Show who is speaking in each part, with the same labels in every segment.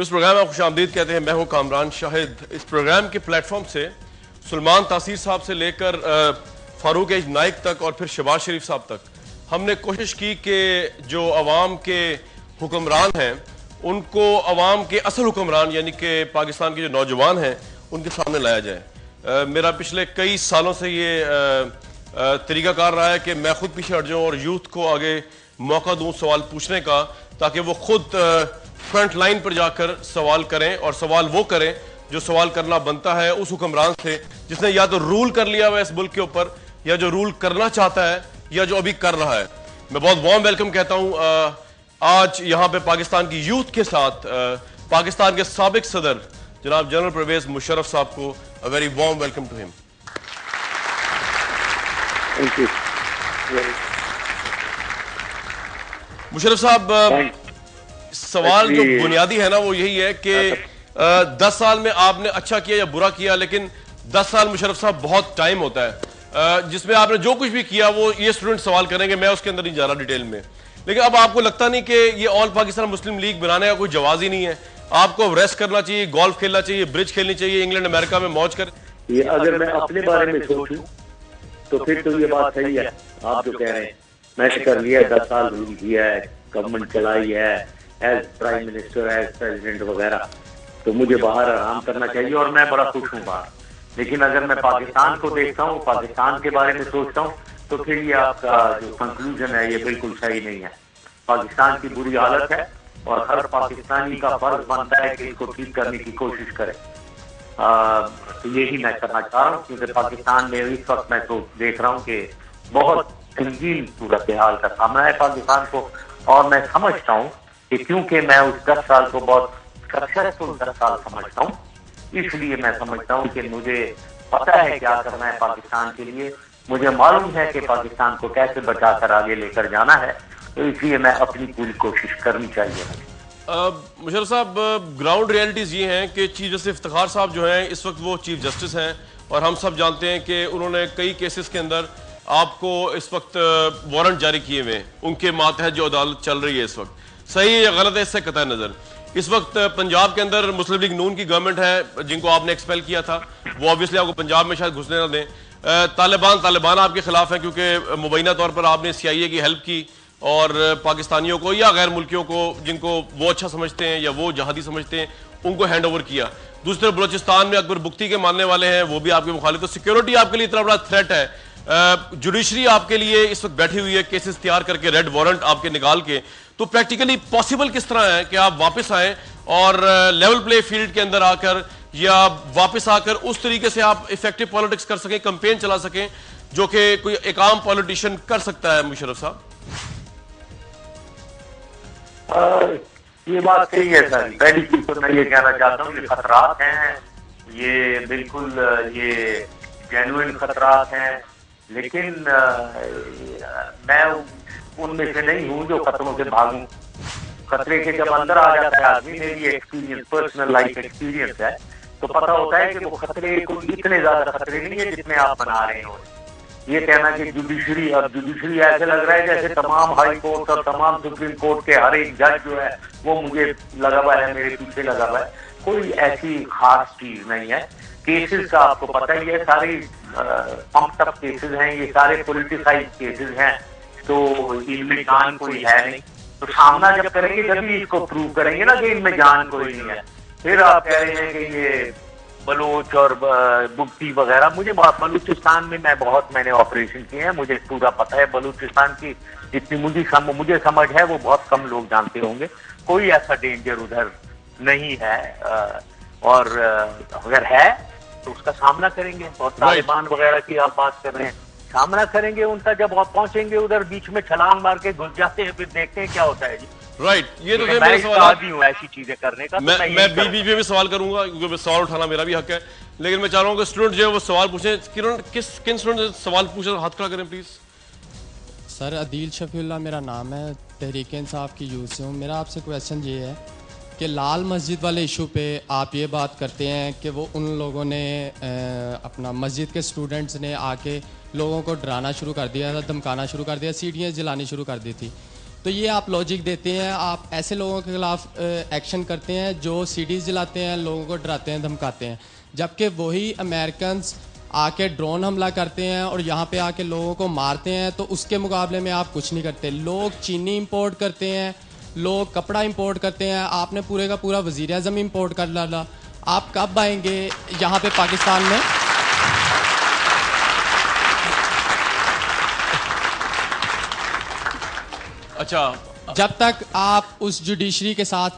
Speaker 1: इस प्रोग्राम में खुशामदीद कहते हैं। मैं हूं कामरान शाहिद। इस प्रोग्राम के प्लेटफॉर्म से सुलेमान तासीर साहब से लेकर फारूक एज नाइक तक और फिर शहबाज शरीफ साहब तक हमने कोशिश की कि जो अवाम के हुक्मरान हैं उनको अवाम के असल हुक्मरान यानी कि पाकिस्तान के जो नौजवान हैं उनके सामने लाया जाए। मेरा पिछले कई सालों से ये तरीकाकार रहा है कि मैं खुद पीछे हट जाऊँ और यूथ को आगे मौका दूँ सवाल पूछने का, ताकि वो खुद फ्रंट लाइन पर जाकर सवाल करें और सवाल वो करें जो सवाल करना बनता है उस हुक्मरान से जिसने या तो रूल कर लिया हुआ इस मुल्क के ऊपर या जो रूल करना चाहता है या जो अभी कर रहा है। मैं बहुत वार्म वेलकम कहता हूं आज यहां पे पाकिस्तान की यूथ के साथ पाकिस्तान के साबिक सदर जनाब जनरल परवेज मुशर्रफ साहब को। A very warm welcome to him.
Speaker 2: Thank you.
Speaker 1: Musharraf साहब, सवाल जो बुनियादी है ना वो यही है कि 10 साल में आपने अच्छा किया या बुरा किया, लेकिन 10 साल मुशर्रफ साहब बहुत टाइम होता है जिसमें आपने जो कुछ भी किया वो ये स्टूडेंट सवाल करेंगे, मैं उसके अंदर नहीं जा रहा डिटेल में। लेकिन अब आपको लगता नहीं कि ये ऑल पाकिस्तान मुस्लिम लीग बनाने का कोई जवाब ही नहीं है? आपको रेस्ट करना चाहिए, गोल्फ खेलना चाहिए, ब्रिज खेलनी चाहिए, इंग्लैंड अमेरिका में मौज कर।
Speaker 2: ये अगर मैं अपने बारे में सोचूं तो फिर तो ये बात सही है आप जो कह रहे हैं। मैंने कर लिया, 10 साल रूल किया है, गवर्नमेंट चलाई है as prime minister, as president वगैरह, तो मुझे बाहर आराम करना चाहिए और मैं बड़ा खुश हूँ बाहर। लेकिन अगर मैं पाकिस्तान को देखता हूँ, पाकिस्तान के बारे में सोचता हूँ, तो फिर ये आपका जो कंक्लूजन है ये बिल्कुल सही नहीं है। पाकिस्तान की बुरी हालत है और हर पाकिस्तानी का फर्ज बनता है कि इसको ठीक करने की कोशिश करे। तो यही मैं करना चाह रहा हूँ, क्योंकि पाकिस्तान में इस वक्त मैं तो देख रहा हूँ कि बहुत संगीन सूरत हाल का सामना है पाकिस्तान को। और मैं समझता हूँ कि क्योंकि मैं उस 10 साल को बहुत सक्सेसफुल 10 साल समझता हूँ, इसलिए मैं समझता हूँ कि मुझे पता है क्या करना है पाकिस्तान के लिए। मुझे मालूम है कि पाकिस्तान को कैसे बचाकर आगे लेकर जाना है, तो इसलिए मैं अपनी पूरी कोशिश करनी चाहिए।
Speaker 1: मुशर्रफ साहब, ग्राउंड रियलिटीज ये हैं कि चीफ जस्टिस इफ्तिखार साहब जो हैं इस वक्त वो चीफ जस्टिस हैं और हम सब जानते हैं कि उन्होंने कई केसेस के अंदर आपको इस वक्त वारंट जारी किए हुए हैं, उनके मातहत जो अदालत चल रही है इस वक्त। सही है या गलत है इससे कतई नजर। इस वक्त पंजाब के अंदर मुस्लिम लीग नून की गवर्नमेंट है जिनको आपने एक्सपेल किया था, वो ऑब्वियसली आपको पंजाब में शायद घुसने ना दें। तालिबान आपके खिलाफ है क्योंकि मुबैना तौर पर आपने CIA की हेल्प की और पाकिस्तानियों को या गैर मुल्कियों को जिनको वो अच्छा समझते हैं या वो जहादी समझते हैं उनको हैंड ओवर किया। दूसरे बलोचिस्तान में अकबर बुख्ती के मानने वाले हैं, वो भी आपके मुखालिफ। तो सिक्योरिटी आपके लिए इतना बड़ा थ्रेट है। जुडिशरी आपके लिए इस वक्त बैठी हुई है केसेस तैयार करके, रेड वारंट आपके निकाल के। तो प्रैक्टिकली पॉसिबल किस तरह है कि आप वापस आए और लेवल प्ले फील्ड के अंदर आकर या वापस आकर उस तरीके से आप इफेक्टिव पॉलिटिक्स कर सकें, कैंपेन चला सकें जो कि कोई एक आम पॉलिटिशियन कर सकता है? मुशर्रफ साहब,
Speaker 2: ये बात सही है सर। पहली चीज तो मैं ये कहना चाहता हूँ कि खतरात हैं, ये बिल्कुल ये जेन्युइन खतरात हैं, लेकिन मैं उनमें से नहीं हूँ जो खतरों से भागूं। खतरे के जब अंदर आ जाता है आदमी, मेरी एक्सपीरियंस, पर्सनल लाइफ एक्सपीरियंस है, तो पता होता है कि वो खतरे को इतने ज्यादा खतरे नहीं है जितने आप बना रहे हो। ये कहना कि जुडिशरी, अब जुडिशरी ऐसे लग रहा है जैसे तमाम हाई कोर्ट और तमाम सुप्रीम कोर्ट के हर एक जज जो है वो मुझे लगा हुआ है, मेरे पीछे लगा हुआ है। कोई ऐसी खास चीज नहीं है। केसेस का आपको पता ही है, सारे पंप्ड अप केसेस हैं, ये सारे पॉलिटिसाइज केसेस हैं, तो इनमें जान कोई है नहीं। तो सामना जब करेंगे जब भी इसको प्रूव करेंगे ना कि इनमें जान कोई नहीं है। फिर आप कह रहे हैं कि ये बलूच और बुख्ती वगैरह, मुझे बलूचिस्तान में मैंने ऑपरेशन किए हैं, मुझे पूरा पता है बलूचिस्तान की। जितनी मुझे समझ है वो बहुत कम लोग जानते होंगे। कोई ऐसा डेंजर उधर नहीं है, और अगर है तो उसका सामना करेंगे। और तालिबान वगैरह की आप बात कर रहे हैं, सामना करेंगे उनका। जब आप पहुंचेंगे उधर बीच में छलांग मार के घुस जाते हैं, फिर देखते हैं क्या होता है जी।
Speaker 1: राइट, ये तो
Speaker 2: मैं आदी हूँ ऐसी चीजें करने का।
Speaker 1: मैं बीच में सवाल करूंगा क्योंकि सवाल उठाना मेरा भी हक है, लेकिन मैं चाह रहा हूँ कि स्टूडेंट जो है वो सवाल पूछें। किन स्टूडेंट सवाल पूछे, हाथ खड़ा करें प्लीज।
Speaker 3: सर अदील शफीउल्लाह मेरा नाम है, तहरीक इंसाफ की यूथ से हूँ। मेरा आपसे क्वेश्चन ये है कि लाल मस्जिद वाले इशू पे आप ये बात करते हैं कि वो उन लोगों ने अपना मस्जिद के स्टूडेंट्स ने आके लोगों को डराना शुरू कर दिया था, धमकाना शुरू कर दिया, सीढ़ियाँ जलानी शुरू कर दी थी। तो ये आप लॉजिक देते हैं, आप ऐसे लोगों के खिलाफ एक्शन करते हैं जो सीडीज जलाते हैं, लोगों को डराते हैं, धमकाते हैं, जबकि वही अमेरिकन आके ड्रोन हमला करते हैं और यहाँ पे आके लोगों को मारते हैं, तो उसके मुकाबले में आप कुछ नहीं करते। लोग चीनी इंपोर्ट करते हैं, लोग कपड़ा इंपोर्ट करते हैं, आपने पूरे का पूरा वज़ीर आज़म इंपोर्ट कर डाला। आप कब आएंगे यहाँ पे पाकिस्तान में?
Speaker 1: अच्छा,
Speaker 3: जब तक आप उस जुडिशरी के साथ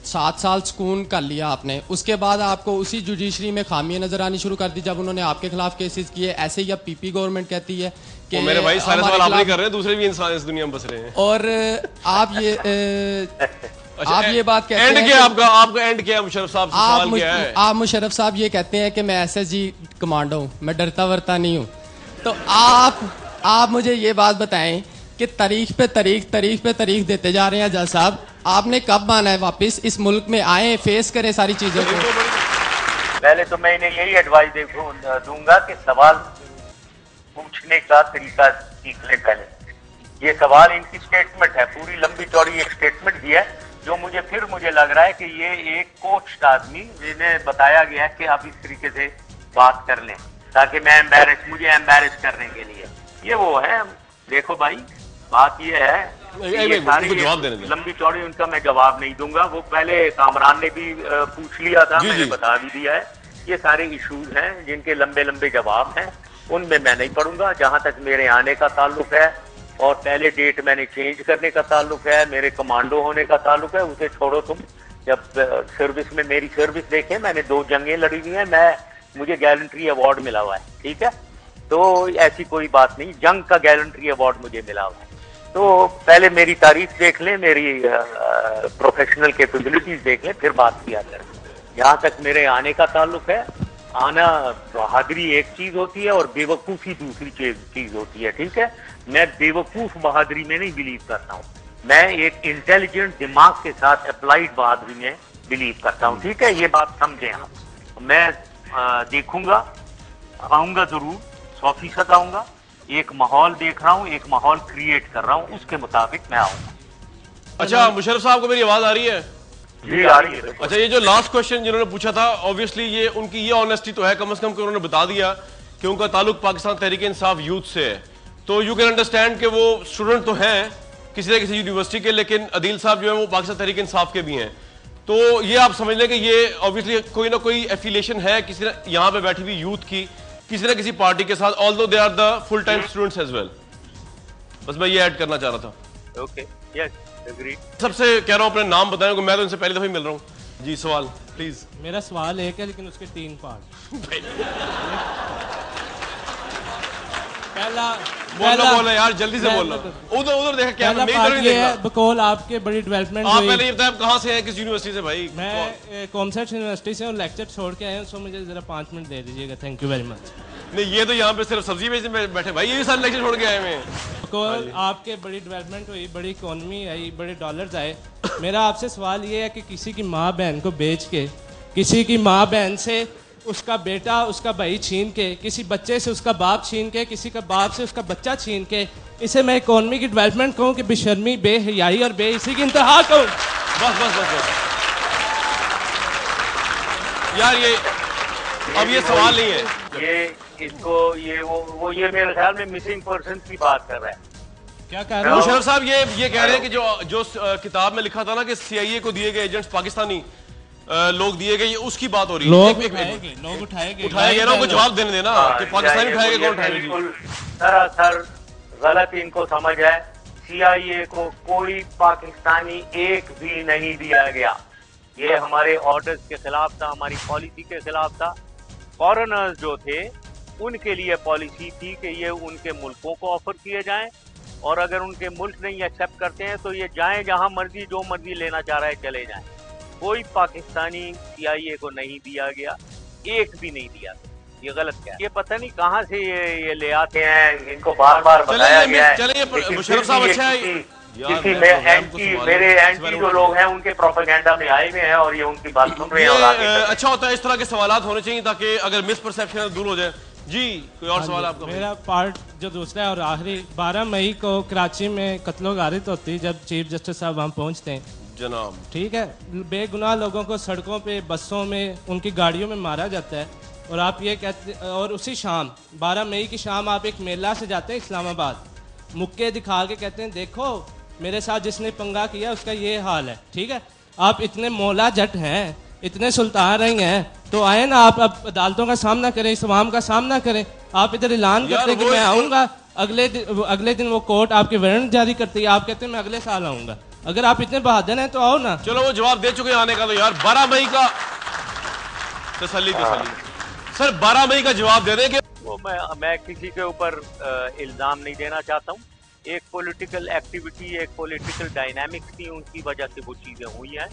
Speaker 3: 7 साल सुकून कर लिया आपने, उसके बाद आपको उसी जुडिशरी में खामियां नजर आनी शुरू कर दी जब उन्होंने आपके खिलाफ केसेस किए। ऐसे ही अब पीपी गवर्नमेंट कहती है कि
Speaker 1: मेरे भाई सारे सवाल आप नहीं कर रहे हैं, दूसरे भी इंसान इस दुनिया में बस रहे हैं।
Speaker 3: और आप ये
Speaker 1: अच्छा,
Speaker 3: आप ये बात कहते
Speaker 1: हैं
Speaker 3: हैं
Speaker 1: कि आपका एंड क्या है मुशर्रफ साहब से? सवाल क्या है?
Speaker 3: आप मुशर्रफ साहब ये कहते हैं कि मैं एसएसजी कमांडो हूँ, मैं डरता वरता नहीं हूँ। तो आप मुझे ये बात बताएं कि तारीख पे तारीख देते जा रहे हैं जज साहब, आपने कब आना है वापस इस मुल्क में? आए, फेस करें सारी चीजों को।
Speaker 2: पहले तो मैं इन्हें यही एडवाइस दूंगा कि सवाल पूछने का तरीका सीख ले। पहले ये सवाल इनकी स्टेटमेंट है, पूरी लंबी चौड़ी एक स्टेटमेंट दी है, जो मुझे लग रहा है कि ये एक कोच्ड आदमी, जिन्हें बताया गया है कि आप इस तरीके से बात कर लें ताकि मुझे एम्बैरेस करने के लिए। ये वो है। देखो भाई, बात ये है, ये सारी लंबी चौड़ी उनका मैं जवाब नहीं दूंगा। वो पहले कामरान ने भी पूछ लिया था, मैंने बता भी दिया है। ये सारे इश्यूज हैं जिनके लंबे लंबे जवाब हैं, उनमें मैं नहीं पढ़ूंगा। जहां तक मेरे आने का ताल्लुक है और पहले डेट मैंने चेंज करने का ताल्लुक है, मेरे कमांडो होने का ताल्लुक है, उसे छोड़ो तुम। जब सर्विस में मेरी सर्विस देखें, मैंने 2 जंगें लड़ी हुई हैं, मुझे गैलेंट्री अवार्ड मिला हुआ है, ठीक है। तो ऐसी कोई बात नहीं, जंग का गैलेंट्री अवार्ड मुझे मिला हुआ है। तो पहले मेरी तारीफ देख लें, मेरी प्रोफेशनल कैपेबिलिटीज देख लें, फिर बात किया करें। जहाँ तक मेरे आने का ताल्लुक है, आना बहादुरी एक चीज होती है और बेवकूफ़ी दूसरी चीज होती है, ठीक है। मैं बेवकूफ बहादुरी में नहीं बिलीव करता हूँ, मैं एक इंटेलिजेंट दिमाग के साथ अप्लाइड बहादुरी में बिलीव करता हूँ, ठीक है। ये बात समझें आप। मैं देखूंगा, आऊंगा जरूर, 100% आऊंगा। एक माहौल देख रहा हूँ, एक माहौल क्रिएट कर रहा हूँ, उसके मुताबिक मैं आऊंगा।
Speaker 1: अच्छा, मुशर्रफ साहब को मेरी आवाज आ रही है?
Speaker 2: जी आ रही है।
Speaker 1: अच्छा, ये जो लास्ट क्वेश्चन जिन्होंने पूछा था, ऑब्वियसली ये उनकी ये ऑनेस्टी तो है कम से कम कि उन्होंने बता दिया कि उनका ताल्लुक पाकिस्तान तहरीक इंसाफ यूथ से है। तो यू कैन अंडरस्टैंड कि वो स्टूडेंट तो हैं किसी न किसी यूनिवर्सिटी के, लेकिन अदील साहब जो है वो पाकिस्तान तहरीक इंसाफ के भी हैं। तो ये आप समझ लें कि ये ऑब्वियसली कोई ना कोई एफिलिएशन है किसी यहाँ पे बैठी हुई यूथ की किसी ना किसी पार्टी के साथ, although they are the full time students as well. बस मैं ये ऐड करना चाह रहा था।
Speaker 2: Okay, yes, agree.
Speaker 1: सबसे कह रहा हूँ अपने नाम बताएं, मैं तो इनसे पहली दफा ही मिल रहा हूँ। जी, सवाल प्लीज।
Speaker 4: मेरा सवाल एक है लेकिन उसके 3 पार्ट।
Speaker 1: बोलो यार, जल्दी से बोलो। उधर देखा क्या है,
Speaker 4: बकौल आपके बड़ी डेवलपमेंट।
Speaker 1: आप पहले ये बताएं, कहाँ से हैं, किस यूनिवर्सिटी से? भाई
Speaker 4: मैं कॉमसर्ट यूनिवर्सिटी से हूँ, लेक्चर छोड़ के आया हूँ, सो मुझे जरा 5 मिनट दे दीजिएगा। Thank you very much.
Speaker 1: नहीं, ये तो यहाँ पे सिर्फ सब्जी बेचने बैठे भाई, ये भी सारे लेक्चर छोड़ के आए हैं।
Speaker 4: बकौल आपके बड़ी डेवलपमेंट हुई, बड़ी इकोनॉमी आई, बड़े डॉलर्स आए। मेरा आपसे सवाल ये है कि किसी की माँ बहन को बेच के, किसी की माँ बहन से उसका बेटा उसका भाई छीन के, किसी बच्चे से उसका बाप छीन के, किसी का बाप से उसका बच्चा छीन के, इसे मैं इकोनॉमी की डेवलपमेंट कहूँ कि बेशर्मी, बेहयाई और बेइज्जती की इंतहा कहूँ?
Speaker 1: बस यार, ये अब ये सवाल नहीं है।
Speaker 2: ये मेरे ख्याल में मिसिंग पर्सन की बात कर रहा है।
Speaker 4: क्या कह रहे हैं
Speaker 1: मुशर्रफ साहब? ये कह रहे हैं कि जो किताब में लिखा था ना कि CIA को दिए गए एजेंट्स पाकिस्तानी लोग दिए गए, उसकी बात हो रही है।
Speaker 4: लोग उठाए गए ना,
Speaker 1: उनको जवाब देने देना कि पाकिस्तानी उठाए गए, कौन उठाएगा?
Speaker 2: सरासर गलत इनको समझ है। CIA को कोई पाकिस्तानी एक भी नहीं दिया गया। ये हमारे ऑर्डर्स के खिलाफ था, हमारी पॉलिसी के खिलाफ था। फॉरेनर्स जो थे उनके लिए पॉलिसी थी कि ये उनके मुल्कों को ऑफर किए जाएं, और अगर उनके मुल्क नहीं एक्सेप्ट करते हैं तो ये जाएं जहां मर्जी, जो मर्जी लेना चाह रहा है चले जाएं। कोई पाकिस्तानी CIA को नहीं दिया गया, एक भी नहीं दिया। ये गलत क्या है? ये पता नहीं कहाँ से ये ले आते हैं, इनको बार बार बताया गया है।
Speaker 1: चलिए मुशर्रफ साहब, अच्छा
Speaker 2: किसी मेरे एंटी जो लोग हैं उनके प्रोपेगेंडा में आए हुए हैं और ये उनकी बात सुन रहे हैं।
Speaker 1: अच्छा होता है, इस तरह के सवाल होने चाहिए ताकि अगर मिसपरसेप्शन दूर हो जाए। जी कोई और सवाल आपका?
Speaker 4: मेरा पार्ट जो दूसरा है और आखिरी, 12 मई को कराची में कत्लो गारित होती है जब चीफ जस्टिस साहब वहाँ पहुँचते हैं
Speaker 1: जनाब,
Speaker 4: ठीक है, बेगुनाह लोगों को सड़कों पे, बसों में, उनकी गाड़ियों में मारा जाता है, और आप ये कहते, और उसी शाम 12 मई की शाम आप एक मेला से जाते हैं इस्लामाबाद, मुक्के दिखा के कहते हैं देखो मेरे साथ जिसने पंगा किया उसका ये हाल है, ठीक है। आप इतने मौला जट हैं, इतने सुल्तान रही हैं, तो आए ना आप अब अदालतों का सामना करें, इस अवाम का सामना करें। आप इधर ऐलान करते हैं कि मैं आऊँगा, अगले दिन वो कोर्ट आपके वारंट जारी करती है, आप कहते हैं मैं अगले साल आऊँगा। अगर आप इतने बहादुर हैं तो आओ ना।
Speaker 1: चलो वो जवाब दे चुके हैं आने का, तो यार 12 मई का तसल्ली सर 12 मई का जवाब दे दें कि
Speaker 2: वो मैं किसी के ऊपर इल्जाम नहीं देना चाहता हूँ। एक पॉलिटिकल एक्टिविटी, एक पॉलिटिकल डायनामिक्स थी, उनकी वजह से वो चीज़ें हुई हैं।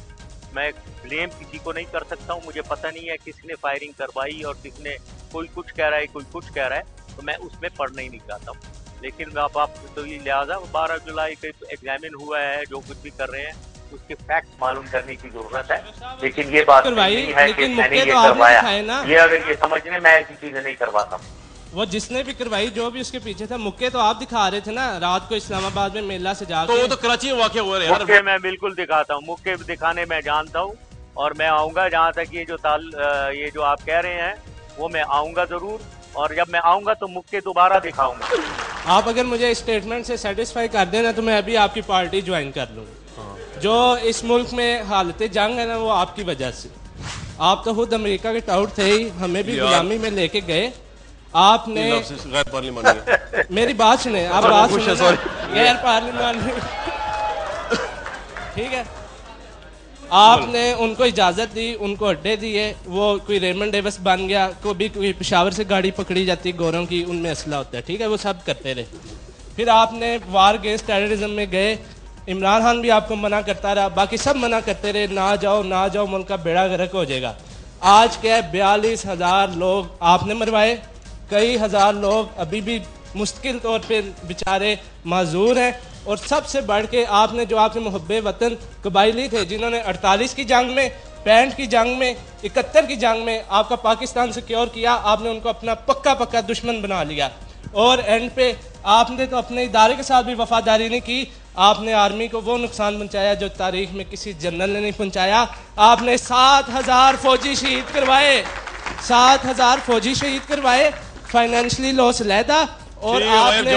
Speaker 2: मैं ब्लेम किसी को नहीं कर सकता हूँ, मुझे पता नहीं है किसने फायरिंग करवाई और किसने, कोई कुछ कह रहा है कोई कुछ कह रहा है, तो मैं उसमें पढ़ना ही नहीं चाहता हूँ। लेकिन आप तो ये लिहाजा 12 जुलाई के एग्जामिन हुआ है, जो कुछ भी कर रहे हैं उसके फैक्ट मालूम करने की जरूरत है। लेकिन ये बात नहीं है कि मैंने ये करवाया, ये अगर ये समझने मैं ऐसी चीजें नहीं करवाता।
Speaker 4: वो जिसने भी करवाई, जो भी उसके पीछे था, मुक्के तो आप दिखा रहे थे ना रात को इस्लामाबाद में मेला से जाकर।
Speaker 1: तो वो तो कराची में वाकया हुआ है यार।
Speaker 2: मुक्के मैं बिल्कुल दिखाता हूँ, मुक्के दिखाने मैं जानता हूँ, और मैं आऊंगा जहाँ तक ये जो आप कह रहे हैं वो मैं आऊंगा जरूर, और जब मैं आऊंगा तो मुक्के दोबारा दिखाऊंगा।
Speaker 4: आप अगर मुझे स्टेटमेंट से सेटिस्फाई कर देना तो मैं अभी आपकी पार्टी ज्वाइन कर लूँ। जो इस मुल्क में हालत जंग है ना, वो आपकी वजह से। आप तो खुद अमेरिका के टाउट थे ही, हमें भी गुलामी में लेके गए। आपने
Speaker 1: गैर पार्लिमानी
Speaker 4: मेरी बात सुने, आप बात सुने, गैर पार्लिमानी ठीक है। आपने उनको इजाजत दी, उनको अड्डे दिए, वो कोई रेमंड डेविस बन गया, कोई पेशावर से गाड़ी पकड़ी जाती गोरों की, उनमें असला होता है, ठीक है, वो सब करते रहे। फिर आपने वार अगेंस्ट टेररिज्म में गए, इमरान खान भी आपको मना करता रहा, बाकी सब मना करते रहे, ना जाओ, मुल्क का बेड़ा गर्क हो जाएगा। आज क्या 42,000 लोग आपने मरवाए, कई हजार लोग अभी भी मुश्किल तौर पे बेचारे माजूर हैं, और सबसे बढ़ के आपने जो आपके मुहब्बे वतन कबायली थे, जिन्होंने 48 की जंग में, 65 की जंग में, 71 की जंग में आपका पाकिस्तान सिक्योर किया, आपने उनको अपना पक्का दुश्मन बना लिया। और एंड पे आपने तो अपने इदारे के साथ भी वफादारी नहीं की, आपने आर्मी को वो नुकसान पहुंचाया जो तारीख में किसी जनरल ने नहीं पहुंचाया। आपने 7,000 फौजी शहीद करवाए, 7,000 फौजी शहीद करवाए, फाइनेंशियली लॉस लैदा, और आपने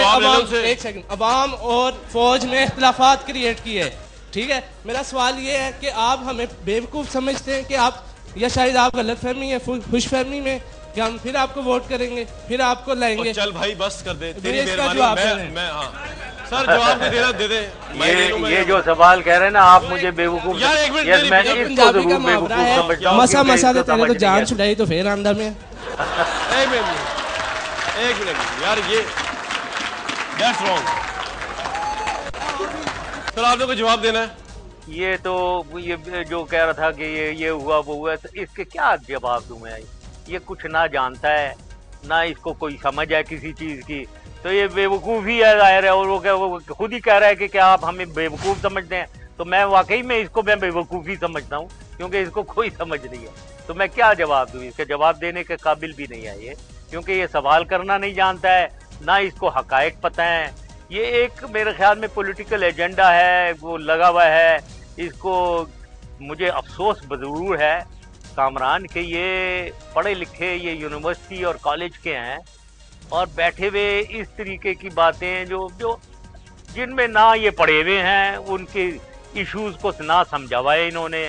Speaker 4: अवाम और फौज में इख्तिलाफात क्रिएट किए, ठीक है। मेरा सवाल ये है कि आप हमें बेवकूफ़ समझते हैं कि आप, या शायद आप गलत फहमी है, खुश फहमी में कि हम फिर आपको वोट करेंगे, फिर आपको लाएंगे।
Speaker 1: चल भाई बस कर दे, तेरी मेहरबानी। मैं हाँ सर जवाब दे देना, दे दे।
Speaker 2: ये जो सवाल कह रहे हैं ना आप, मुझे बेवकूफ
Speaker 1: यार, एक मिनट,
Speaker 4: पंजाबी का मुहावरा है, मसा तो तेरे तो जान छुड़ाई तो फिर आंदा में।
Speaker 1: एक मिनट यार, ये दैट्स रॉन्ग। सर आपने को जवाब देना है।
Speaker 2: ये तो ये जो कह रहा था कि ये हुआ वो हुआ, तो इसके क्या जवाब दूं मैं? ये कुछ ना जानता है, ना इसको कोई समझ है किसी चीज की, तो ये बेवकूफ़ी है जाहिर है। और वो खुद ही कह रहा है कि क्या आप हमें बेवकूफ़ समझते हैं, तो मैं वाकई में इसको मैं बेवकूफ़ी समझता हूँ, क्योंकि इसको कोई समझ नहीं है। तो मैं क्या जवाब दूँ? इसके जवाब देने के काबिल भी नहीं है ये, क्योंकि ये सवाल करना नहीं जानता है, ना इसको हकायक पता है। ये एक मेरे ख्याल में पॉलिटिकल एजेंडा है, वो लगा हुआ है इसको। मुझे अफसोस ज़रूर है कामरान के ये पढ़े लिखे, ये यूनिवर्सिटी और कॉलेज के हैं, और बैठे हुए इस तरीके की बातें जो जिनमें ना ये पढ़े हुए हैं, उनके इश्यूज को ना समझा हुआ है इन्होंने,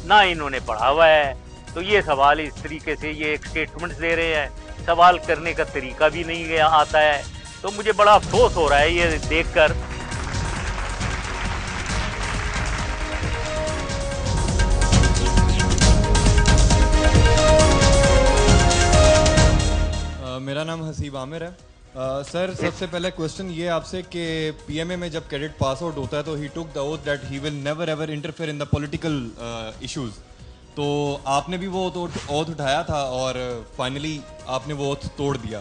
Speaker 2: ना इन्होंने पढ़ा हुआ है। तो ये सवाल इस तरीके से ये एक स्टेटमेंट दे रहे हैं, सवाल करने का तरीका भी नहीं आता है। तो मुझे बड़ा अफसोस हो रहा है ये देखकर।
Speaker 5: मेरा नाम हसीब आमिर है। सर सबसे पहले क्वेश्चन ये आपसे कि पीएमए में जब कैडेट पास आउट होता है तो ही took the oath that he will never ever interfere in the political issues, तो आपने भी वो ओथ उठाया था और फाइनली आपने वो ओथ तोड़ दिया,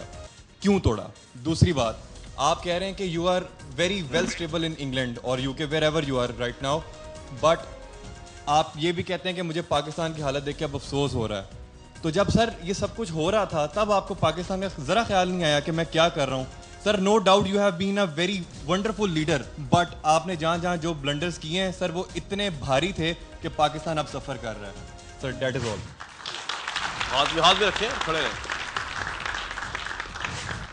Speaker 5: क्यों तोड़ा? दूसरी बात, आप कह रहे हैं कि you are very well stable in England और UK wherever you are right now, but आप ये भी कहते हैं कि मुझे पाकिस्तान की हालत देख के अब अफसोस हो रहा है। तो जब सर ये सब कुछ हो रहा था तब आपको पाकिस्तान का ज़रा ख्याल नहीं आया कि मैं क्या कर रहा हूँ? Sir no doubt you have been a very wonderful leader, but आपने जहाँ जहाँ जो ब्लंडर्स किए हैं सर वो इतने भारी थे कि पाकिस्तान अब सफ़र कर रहा है। Sir that is all.
Speaker 1: हाथ में रखें, खड़े रहें।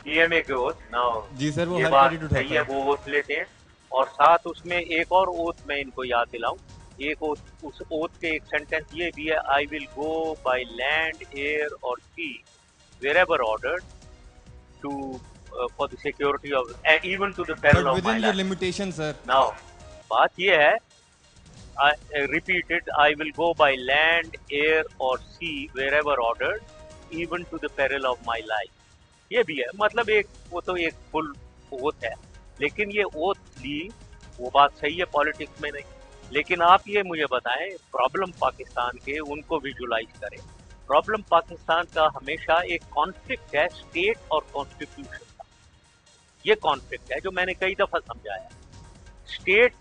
Speaker 2: पीएमए के ओथ नाउ
Speaker 5: जी सर, वो
Speaker 2: ये
Speaker 5: हर
Speaker 2: बात
Speaker 5: क्रेडिट उठाता
Speaker 2: सही है,
Speaker 5: है।
Speaker 2: वो ओथ लेते हैं और साथ उसमें एक और ओथ मैं इनको याद दिलाऊं। एक ओथ, उस ओथ के एक सेंटेंस ये भी है, I will go by land air और sea wherever ordered to for the security of even to the peril
Speaker 5: But
Speaker 2: of my
Speaker 5: within your
Speaker 2: life.
Speaker 5: limitations, sir.
Speaker 2: Now बात ये है, repeated, I will go by land, air or sea wherever ordered, even to the peril of my life. ये भी है, मतलब एक वो तो एक फुल ओथ है, लेकिन ये ओथ ली वो बात सही है पॉलिटिक्स में नहीं। लेकिन आप ये मुझे बताएं, प्रॉब्लम पाकिस्तान के उनको विजुलाइज करें। प्रॉब्लम पाकिस्तान का हमेशा एक कॉन्फ्लिक्ट है स्टेट और कॉन्स्टिट्यूशन का। ये कॉन्फ्लिक्ट है जो मैंने कई दफा समझाया। स्टेट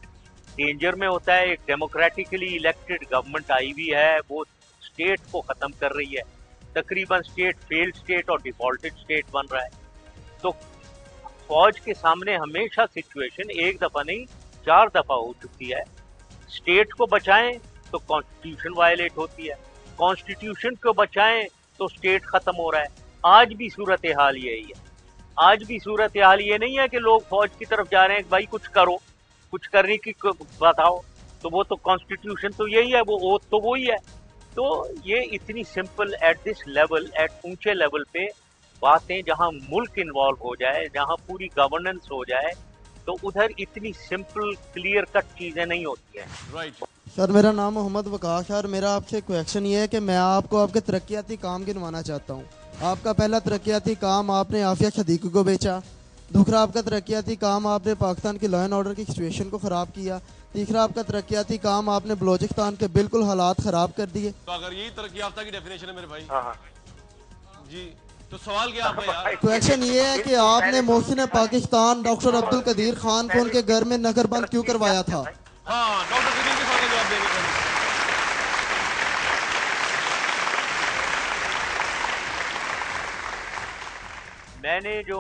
Speaker 2: डेंजर में होता है, एक डेमोक्रेटिकली इलेक्टेड गवर्नमेंट आई हुई है, वो स्टेट को खत्म कर रही है। तकरीबन स्टेट फेल्ड स्टेट और डिफॉल्टेड स्टेट बन रहा है। तो फौज के सामने हमेशा सिचुएशन एक दफा नहीं 4 दफा हो चुकी है, स्टेट को बचाएं तो कॉन्स्टिट्यूशन वायलेट होती है, कॉन्स्टिट्यूशन को बचाएं तो स्टेट खत्म हो रहा है। आज भी सूरत हाल यही है। आज भी सूरत हाल ये नहीं है कि लोग फौज की तरफ जा रहे हैं, भाई कुछ करो, कुछ करने की बताओ, तो वो तो कॉन्स्टिट्यूशन तो यही है, वो ओथ तो वही है। तो ये इतनी simple at this level, at ऊंचे लेवल पे बातें, जहां मुल्क इन्वॉल्व हो जाए, जहां पूरी गवर्नेंस हो जाए, तो उधर इतनी सिंपल क्लियर कट चीजें नहीं होती हैं।
Speaker 1: राइट।
Speaker 6: सर मेरा नाम मोहम्मद वकाश है और मेरा आपसे क्वेश्चन ये है कि मैं आपको आपके तरक्याती काम गिनवाना चाहता हूँ। आपका पहला तरक्याती काम, आपने आफिया सदीकी को बेचा। दूसरा आपका तरक्याती काम, आपने पाकिस्तान की लॉ एंड ऑर्डर की सिचुएशन को ख़राब किया। तीसरा आपका तरक्याती काम, आपने बलोचिस्तान के बिल्कुल हालात ख़राब कर दिए।
Speaker 1: तो अगर यही तरक्की याफ्ता की डेफिनेशन है मेरे भाई
Speaker 2: हाँ
Speaker 1: जी, तो सवाल क्या आपका यार?
Speaker 6: क्वेश्चन ये है कि आपने मोहसिन पाकिस्तान डॉक्टर अब्दुल कदीर खान को उनके घर में नजरबंद क्यों करवाया था?
Speaker 1: हाँ, डॉक्टर कदीर के सवाल का जवाब देंगे पहले।
Speaker 2: मैंने जो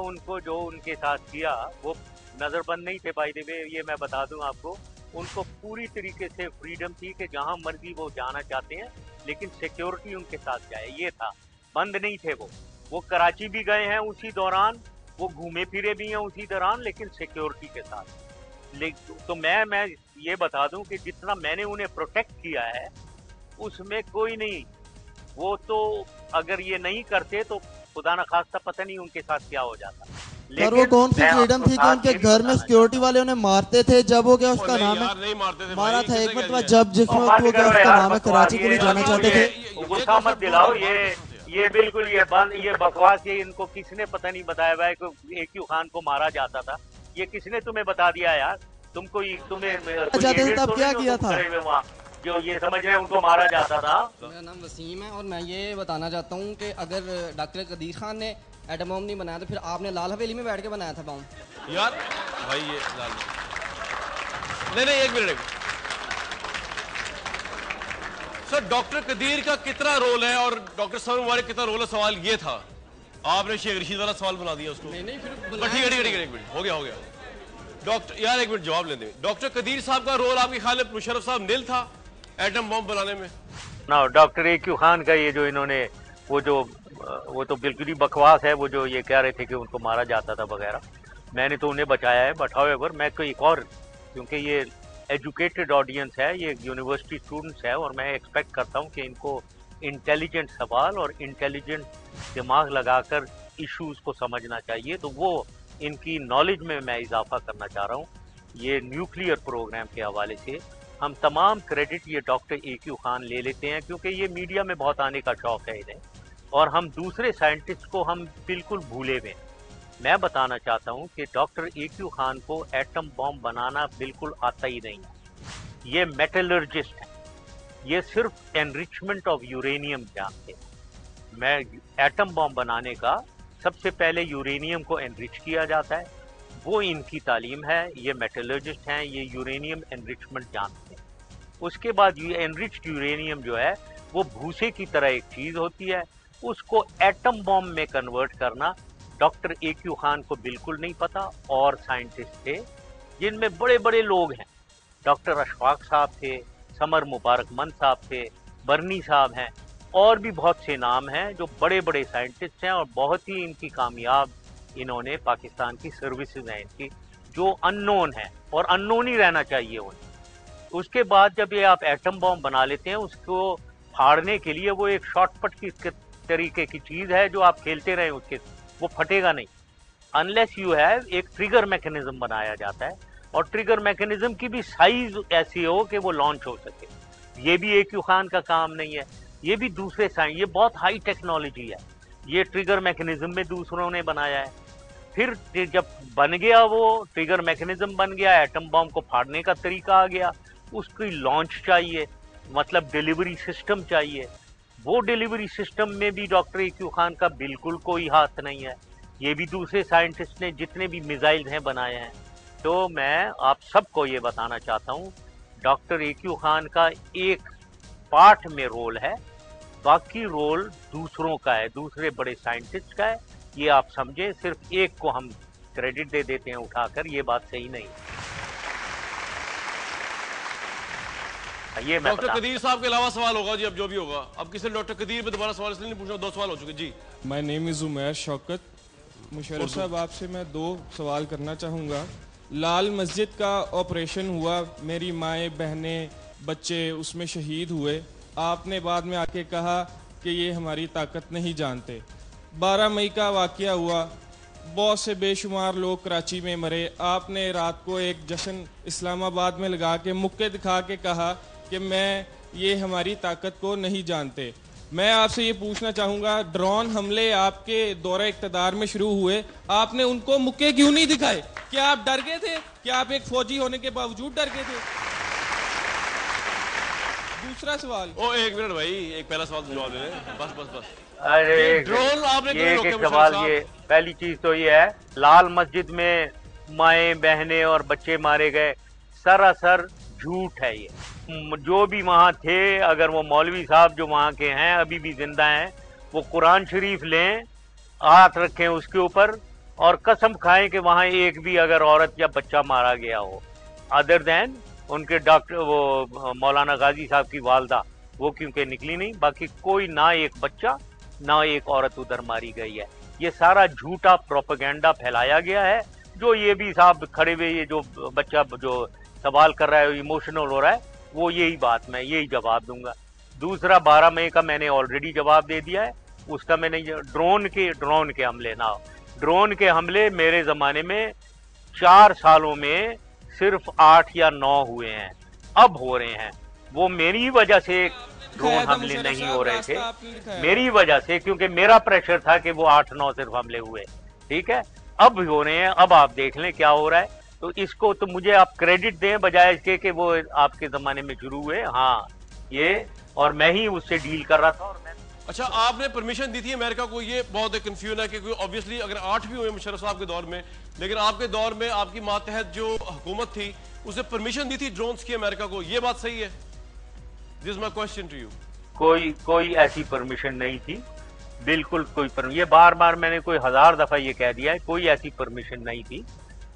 Speaker 2: उनके साथ किया वो नजरबंद नहीं थे, बाय द वे, ये मैं बता दूं आपको। उनको पूरी तरीके से फ्रीडम थी कि जहां मर्जी वो जाना चाहते हैं, लेकिन सिक्योरिटी उनके साथ जाए, ये था। बंद नहीं थे वो कराची भी गए हैं उसी दौरान, वो घूमे फिरे भी हैं उसी दौरान, लेकिन सिक्योरिटी के साथ। तो मैं ये बता दूं कि जितना मैंने उन्हें प्रोटेक्ट किया है उसमें कोई नहीं। वो तो अगर ये नहीं करते तो खुदा न खास्ता पता नहीं उनके साथ क्या हो जाता।
Speaker 6: सर वो कौन सी फ्रीडम थी कि उनके घर में सिक्योरिटी वाले उन्हें मारते थे? जब वो क्या उसका नाम है,
Speaker 1: नहीं मारते थे
Speaker 6: मारा
Speaker 1: भाई,
Speaker 6: था एक
Speaker 1: किसने
Speaker 6: मरतबा,
Speaker 1: कह दिया?
Speaker 6: जब जिस वक्त वो क्या उसका नाम है कराची के लिए जाना चाहते थे।
Speaker 2: गुस्सा मत दिलाओ, ये बिल्कुल ये बकवास, ये इनको किसने पता नहीं बताया हुआ है कि AQ खान को मारा जाता था। ये किसने तुम्हें बता दिया यार? तुम्हें
Speaker 6: जाते थे तब क्या किया था?
Speaker 2: जो ये समझ रहे हैं उनको मारा जाता था।
Speaker 7: मेरा नाम वसीम है और मैं ये बताना चाहता हूँ कि अगर डॉक्टर कदीर खान ने एटम बम नहीं बनाया तो फिर आपने लाल हवेली में बैठ के बनाया था बम?
Speaker 1: यार भाई ये नहीं, एक मिनट। सर डॉक्टर कदीर का कितना रोल है और डॉक्टर सलमान मुबारक कितना रोल है? सवाल ये था, आपने शेख रशीद वाला सवाल बना दिया उसको।
Speaker 7: नहीं फिर
Speaker 1: ठीक है, एक मिनट हो गया। डॉक्टर यार एक मिनट जवाब ले दें। डॉक्टर कदीर साहब का रोल आपके ख्याल में मुशर्रफ साहब निल था एटम बम बनाने में?
Speaker 2: ना, डॉक्टर AQ खान का ये जो इन्होंने वो तो बिल्कुल ही बकवास है। वो जो ये कह रहे थे कि उनको मारा जाता था वगैरह, मैंने तो उन्हें बचाया है। बट हाउएवर मैं कोई एक और, क्योंकि ये एजुकेटेड ऑडियंस है, ये यूनिवर्सिटी स्टूडेंट्स है, और मैं एक्सपेक्ट करता हूँ कि इनको इंटेलिजेंट सवाल और इंटेलिजेंट दिमाग लगाकर इश्यूज को समझना चाहिए। तो वो इनकी नॉलेज में मैं इजाफा करना चाह रहा हूँ। ये न्यूक्लियर प्रोग्राम के हवाले से हम तमाम क्रेडिट ये डॉक्टर AQ खान ले लेते हैं, क्योंकि ये मीडिया में बहुत आने का शौक है इन्हें, और हम दूसरे साइंटिस्ट को हम बिल्कुल भूले हुए। मैं बताना चाहता हूं कि डॉक्टर AQ खान को एटम बम बनाना बिल्कुल आता ही नहीं है। ये मेटलर्जिस्ट है, ये सिर्फ एनरिचमेंट ऑफ यूरेनियम जानते हैं। मैं एटम बम बनाने का सबसे पहले यूरेनियम को एनरिच किया जाता है, वो इनकी तालीम है। ये मेटलर्जिस्ट हैं, ये यूरेनियम एनरिचमेंट जानते हैं। उसके बाद ये एनरिच्ड यूरेनियम जो है वो भूसे की तरह एक चीज होती है, उसको एटम बॉम्ब में कन्वर्ट करना डॉक्टर AQ खान को बिल्कुल नहीं पता। और साइंटिस्ट थे जिनमें बड़े बड़े लोग हैं, डॉक्टर अशफाक साहब थे, समर मुबारकमंद साहब थे, बर्नी साहब हैं, और भी बहुत से नाम हैं जो बड़े बड़े साइंटिस्ट हैं और बहुत ही इनकी कामयाब इन्होंने पाकिस्तान की सर्विसेज हैं इनकी, जो अननोन है और अननोन ही रहना चाहिए उन्हें। उसके बाद जब ये आप एटम बॉम्ब बना लेते हैं, उसको फाड़ने के लिए वो एक शॉर्टकट की तरीके की चीज है जो आप खेलते रहे उसके, वो फटेगा नहीं अनलेस यू हैव एक ट्रिगर मैकेनिज्म बनाया जाता है, और ट्रिगर मैकेनिज्म की भी साइज ऐसी हो कि वो लॉन्च हो सके। ये भी AQ खान का काम नहीं है, ये भी दूसरे साइंस, ये बहुत हाई टेक्नोलॉजी है, ये ट्रिगर मैकेनिज्म में दूसरों ने बनाया है। फिर जब बन गया वो ट्रिगर मैकेनिज्म बन गया, एटम बॉम्ब को फाड़ने का तरीका आ गया, उसकी लॉन्च चाहिए, मतलब डिलीवरी सिस्टम चाहिए। वो डिलीवरी सिस्टम में भी डॉक्टर AQ खान का बिल्कुल कोई हाथ नहीं है, ये भी दूसरे साइंटिस्ट ने जितने भी मिसाइल हैं बनाए हैं। तो मैं आप सबको ये बताना चाहता हूँ, डॉक्टर AQ खान का एक पार्ट में रोल है, बाकी रोल दूसरों का है, दूसरे बड़े साइंटिस्ट का है। ये आप समझें, सिर्फ एक को हम क्रेडिट दे देते हैं उठाकर, ये बात सही नहीं। ये मैं
Speaker 1: डॉक्टर कदीर साहब के अलावा सवाल होगा जी, अब जो भी होगा। अब किसी डॉक्टर कदीर पे दोबारा सवाल इसलिए नहीं पूछना, 2 सवाल हो चुके जी।
Speaker 8: My name is Umair Shaukat. Musharraf साहब, आपसे मैं 2 सवाल करना चाहूँगा। लाल मस्जिद का ऑपरेशन हुआ, मेरी माएँ बहनें बच्चे उसमें शहीद हुए, आपने बाद में आके कहा कि ये हमारी ताकत नहीं जानते। 12 मई का वाक़या हुआ, बहुत से बेशुमार लोग कराची में मरे, आपने रात को एक जश्न इस्लामाबाद में लगा के मुक्के दिखा के कहा कि मैं ये हमारी ताकत को नहीं जानते। मैं आपसे ये पूछना चाहूँगा, ड्रोन हमले आपके दौरे इक़्तिदार में शुरू हुए, आपने उनको मुक्के क्यों नहीं दिखाए? क्या आप डर गए थे? क्या आप एक फौजी होने के बावजूद डर गए थे? दूसरा सवाल।
Speaker 1: एक मिनट भाई, एक पहला सवाल जवाब दे दें, बस।
Speaker 2: अरे
Speaker 1: ड्रोन आपने क्यों
Speaker 2: ये
Speaker 1: रोके?
Speaker 2: सवाल, ये पहली चीज तो ये है, लाल मस्जिद में माएँ बहनें और बच्चे मारे गए, सरासर झूठ है ये। जो भी वहाँ थे, अगर वो मौलवी साहब जो वहाँ के हैं अभी भी जिंदा हैं, वो कुरान शरीफ लें, हाथ रखें उसके ऊपर और कसम खाएं कि वहाँ एक भी अगर औरत या बच्चा मारा गया हो, अदर देन उनके डॉक्टर वो मौलाना गाजी साहब की वालदा, वो क्योंकि निकली नहीं, बाकी कोई ना एक बच्चा ना एक औरत उधर मारी गई है। ये सारा झूठा प्रोपेगेंडा फैलाया गया है। जो ये भी साहब खड़े हुए, ये जो बच्चा जो सवाल कर रहा है, इमोशनल हो रहा है, वो यही बात, मैं यही जवाब दूंगा। दूसरा 12 मई का मैंने ऑलरेडी जवाब दे दिया है, उसका मैंने ड्रोन के हमले ना, ड्रोन के हमले मेरे जमाने में 4 सालों में सिर्फ 8 या 9 हुए हैं, अब हो रहे हैं। वो मेरी वजह से ड्रोन हमले नहीं हो रहे थे, मेरी वजह से, क्योंकि मेरा प्रेशर था कि वो 8-9 सिर्फ हमले हुए, ठीक है। अब हो रहे हैं, अब आप देख लें क्या हो रहा है। तो इसको तो मुझे आप क्रेडिट दें बजाय इसके कि वो आपके जमाने में शुरू हुए। हाँ, ये, और मैं ही उससे डील कर रहा था। और मैं
Speaker 1: अच्छा, आपने परमिशन दी थी अमेरिका को? ये बहुत कंफ्यूजन है क्योंकि ऑब्वियसली अगर 8 भी हुए मुशर्रफ साहब के दौर में, लेकिन आपके दौर में आपकी मातहत जो हुकूमत थी उसे परमिशन दी थी ड्रोन्स की अमेरिका को, ये बात सही है? This is my question to you.
Speaker 2: कोई ऐसी परमिशन नहीं थी, बिल्कुल कोई परमिशन, ये बार बार मैंने कोई 1000 दफा ये कह दिया है, कोई ऐसी परमिशन नहीं थी।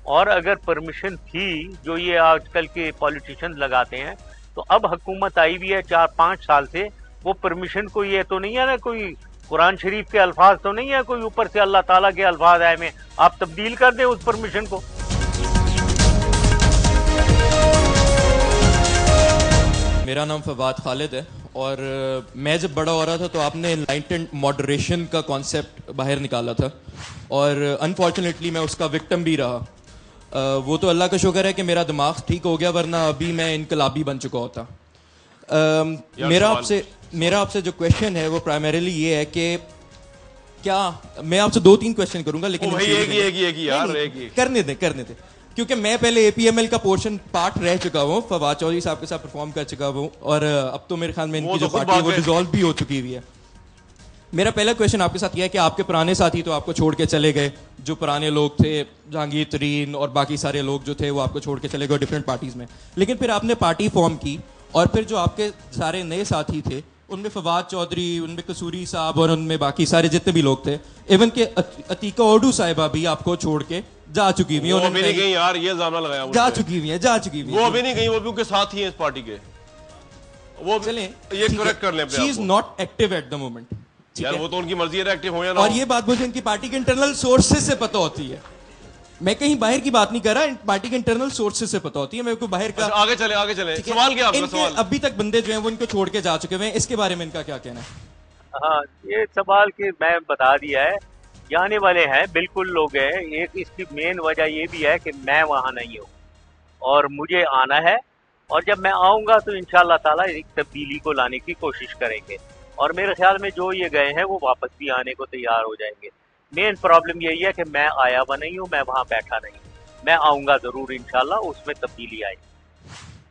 Speaker 2: और अगर परमिशन थी, जो ये आजकल के पॉलिटिशियंस लगाते हैं, तो अब हुकूमत आई भी है 4-5 साल से, वो परमिशन को ये तो नहीं है ना, कोई कुरान शरीफ के अल्फाज तो नहीं है, कोई ऊपर से अल्लाह ताला के अल्फाज आए में आप तब्दील कर दें उस परमिशन को।
Speaker 9: मेरा नाम फवाद खालिद है, और मैं जब बड़ा हो रहा था तो आपने एनलाइटेंड मॉडरेशन का कॉन्सेप्ट बाहर निकाला था, और अनफॉर्चुनेटली मैं उसका विक्टिम भी रहा। वो तो अल्लाह का शुक्र है कि मेरा दिमाग ठीक हो गया, वरना अभी मैं इनकलाबी बन चुका होता। मेरा आपसे जो क्वेश्चन है वो प्राइमरीली ये है कि क्या, मैं आपसे 2-3 क्वेश्चन करूंगा, लेकिन करने दें, क्योंकि मैं पहले APML का पोर्शन पार्ट रह चुका हूँ, फवाद चौधरी साहब के साथ परफॉर्म कर चुका हूँ, और अब तो मेरे ख्याल में इनकी जो पार्टी है वो डिसॉल्व भी हो चुकी हुई है। मेरा पहला क्वेश्चन आपके साथ यह है कि आपके पुराने साथी तो आपको छोड़ के चले गए, जो पुराने लोग थे, जहांगीर तरीन और बाकी सारे लोग जो थे वो आपको छोड़ के चले गए डिफरेंट पार्टीज में, लेकिन फिर आपने पार्टी फॉर्म की, और फिर जो आपके सारे नए साथी थे उनमें फवाद चौधरी, उनमें कसूरी साहब और उनमें बाकी सारे जितने भी लोग थे, इवन के अतीका ओडू साहिबा भी आपको छोड़ के जा चुकी हुई है।
Speaker 1: वो अभी नहीं गई यार, ये इल्जाम ना लगाया मुझे।
Speaker 9: जा चुकी हुई है।
Speaker 1: वो अभी नहीं गई, वो भी उनके साथ ही है इस पार्टी के। वो
Speaker 9: चलें,
Speaker 1: ये करेक्ट कर लें।
Speaker 9: She is not active at the moment.
Speaker 1: यार वो तो उनकी मर्जी है एक्टिव हो या ना।
Speaker 9: और ये बात मुझे इनकी पार्टी के इंटरनल सोर्सेज से पता होती है। मैं कहीं बाहर की बात नहीं कर रहा, पार्टी के इंटरनल सोर्सेज से पता होती है मेरे को बाहर का।
Speaker 1: अच्छा, आगे चले। सवाल क्या आपका? सवाल
Speaker 9: अभी तक बंदे जो हैं वो इनको छोड़ के जा चुके हैं, इसके बारे में इनका क्या कहना है?
Speaker 2: हाँ, ये सवाल के मैं बता दिया है, जाने वाले हैं बिल्कुल लोग हैं। एक इसकी मेन वजह ये भी है कि मैं वहाँ नहीं हूँ और मुझे आना है, और जब मैं आऊँगा तो इंशाल्लाह ताला एक तब्दीली को लाने की कोशिश करेंगे, और मेरे ख्याल में जो ये गए हैं वो वापस भी आने को तैयार हो जाएंगे। मेन प्रॉब्लम यही है कि मैं आया हुआ नहीं हूँ, मैं वहाँ बैठा नहीं हूँ। मैं आऊँगा ज़रूर इंशाल्लाह, उसमें तब्दीली आएगी।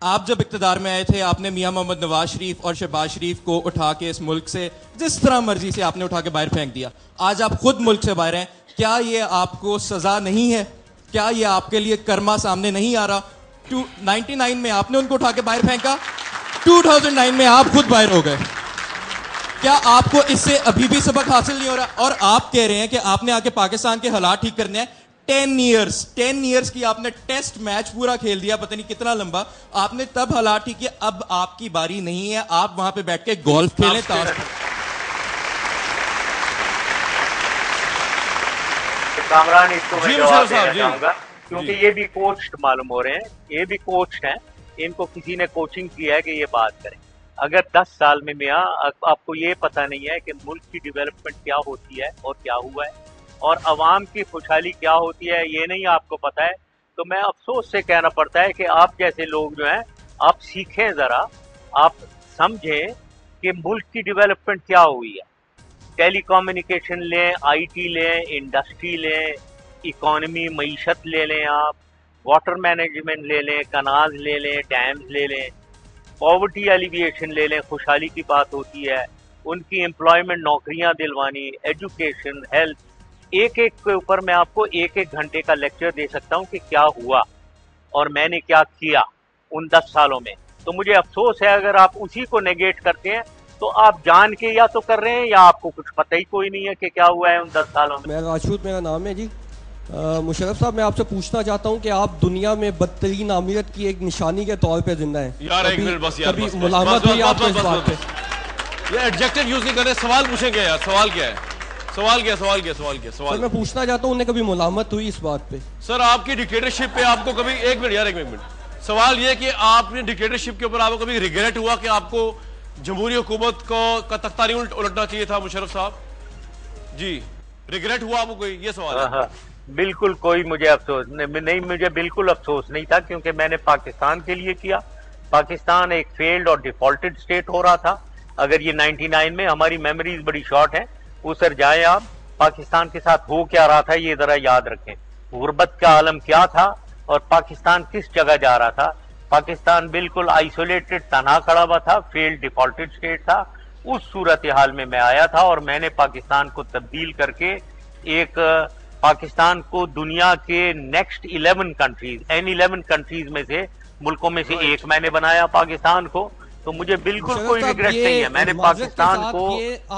Speaker 9: आप जब इक़्तिदार में आए थे, आपने मियां मोहम्मद नवाज शरीफ और शहबाज शरीफ को उठा के इस मुल्क से जिस तरह मर्जी से आपने उठा के बाहर फेंक दिया। आज आप खुद मुल्क से बाहर हैं, क्या ये आपको सजा नहीं है? क्या ये आपके लिए कर्मा सामने नहीं आ रहा? 99 में आपने उनको उठा के बाहर फेंका, 2009 में आप खुद बाहर हो गए। क्या आपको इससे अभी भी सबक हासिल नहीं हो रहा? और आप कह रहे हैं कि आपने आके पाकिस्तान के हालात ठीक करने हैं। 10 ईयर्स की आपने टेस्ट मैच पूरा खेल दिया, पता नहीं कितना लंबा। आपने तब हालात ठीक किया, अब आपकी बारी नहीं है। आप वहां पे बैठ के गोल्फ खेलें।
Speaker 2: कामरान, इसको मैं जवाब देना चाहूंगा, क्योंकि ये भी कोच्ड मालूम हो रहे हैं, ये भी कोच्ड हैं। इनको किसी ने कोचिंग किया है कि ये बात करें। अगर 10 साल में मियां आपको ये पता नहीं है कि मुल्क की डेवलपमेंट क्या होती है और क्या हुआ है, और अवाम की खुशहाली क्या होती है, ये नहीं आपको पता है, तो मैं अफसोस से कहना पड़ता है कि आप जैसे लोग जो हैं, आप सीखें ज़रा, आप समझें कि मुल्क की डेवलपमेंट क्या हुई है। टेलीकम्युनिकेशन लें, IT लें, इंडस्ट्री लें, इकॉनमी मईशत ले लें, आप वाटर मैनेजमेंट ले लें, कनाल ले लें, डैम्स ले लें, पॉवर्टी एलिविएशन ले लें, खुशहाली की बात होती है। उनकी एम्प्लॉयमेंट, नौकरियां दिलवानी, एजुकेशन, हेल्थ, एक एक के ऊपर मैं आपको 1-1 घंटे का लेक्चर दे सकता हूं कि क्या हुआ और मैंने क्या किया उन 10 सालों में। तो मुझे अफसोस है अगर आप उसी को नेगेट करते हैं, तो आप जान के या तो कर रहे हैं या आपको कुछ पता ही कोई नहीं है कि क्या हुआ है उन 10 सालों में।
Speaker 10: मैं राजपूत मेरा नाम है जी। मुशर्रफ साहब, मैं आपसे पूछना चाहता हूं कि आप दुनिया में बदतरीन अमीरत की एक निशानी के तौर पे जिंदा हैं।
Speaker 1: यार एक मिनट बस यार,
Speaker 10: कभी मुलामत हुई आपको इस बात पे?
Speaker 1: ये एडजेक्टिव यूज नहीं कर रहे, सवाल पूछेंगे यार। सवाल क्या है? सवाल
Speaker 10: मैं पूछना चाहता हूं, उन्हें कभी मुलामत हुई इस बात पे?
Speaker 1: सर, आपकी डिक्टेटरशिप पे आपको कभी, एक मिनट, सवाल ये कि आपने डिक्टेटरशिप के ऊपर आपको कभी रिग्रेट हुआ कि आपको जमहूरी हुकूमत का तख्ता नहीं उलटना चाहिए था? मुशर्रफ साहब जी, रिग्रेट हुआ आपको कोई? ये सवाल है।
Speaker 2: बिल्कुल कोई मुझे अफसोस नहीं, मुझे बिल्कुल अफसोस नहीं था, क्योंकि मैंने पाकिस्तान के लिए किया। पाकिस्तान एक फेल्ड और डिफॉल्टेड स्टेट हो रहा था। अगर ये 99 में, हमारी मेमोरीज बड़ी शॉर्ट है, उधर जाए आप, पाकिस्तान के साथ हो क्या रहा था ये जरा याद रखें। गुर्बत का आलम क्या था और पाकिस्तान किस जगह जा रहा था। पाकिस्तान बिल्कुल आइसोलेटेड, तनहा खड़ा हुआ था, फेल्ड डिफॉल्टेड स्टेट था। उस सूरत हाल में मैं आया था और मैंने पाकिस्तान को तब्दील करके एक पाकिस्तान को दुनिया के नेक्स्ट 11 कंट्रीज, N11 कंट्रीज में से, मुल्कों में से एक मैंने बनाया पाकिस्तान को। तो मुझे बिल्कुल कोई रिग्रेट नहीं है। मैंने पाकिस्तान को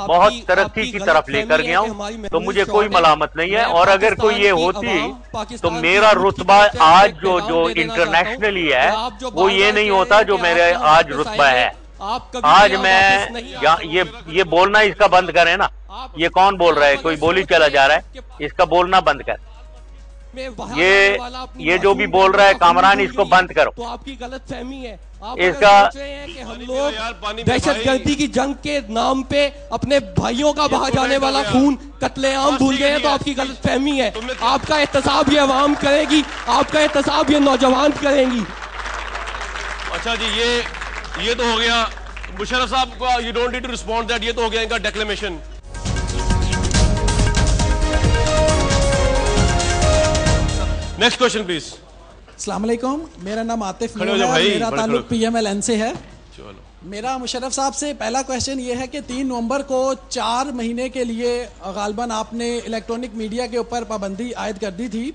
Speaker 2: बहुत तरक्की की तरफ लेकर गया हूँ, तो मुझे कोई मलामत नहीं है। और अगर कोई ये होती तो मेरा रुतबा आज जो इंटरनेशनली है वो ये नहीं होता जो मेरे आज रुतबा है। आज मैं ये बोलना इसका बंद करें ना। ये कौन बोल रहा है? कोई बोली चला जा रहा है, इसका बोलना बंद कर। ये जो भी बोल रहा है कामरान, इसको बंद करो।
Speaker 10: तो आपकी गलत फहमी है। आप
Speaker 2: इसका
Speaker 10: कि हम लोग दहशतगर्दी की जंग के नाम पे अपने भाइयों का बहा जाने वाला खून, कत्लेआम भूल गए हैं, तो आपकी गलत फहमी है। आपका एहतसाब ये अवाम करेगी, आपका एहतसाब ये नौजवान करेंगी।
Speaker 1: अच्छा जी, ये तो हो गया मुशर्रफ साहब को, you don't need to respond that. ये तो हो गया इनका डेक्लेमेशन। Next question please.
Speaker 11: अस्सलाम वालेकुम, मेरा नाम आतिफ है, मेरा ताल्लुक PMLN से है। मेरा मुशर्रफ साहब से पहला क्वेश्चन ये है कि 3 नवंबर को 4 महीने के लिए गालिबन आपने इलेक्ट्रॉनिक मीडिया के ऊपर पाबंदी आयद कर दी थी।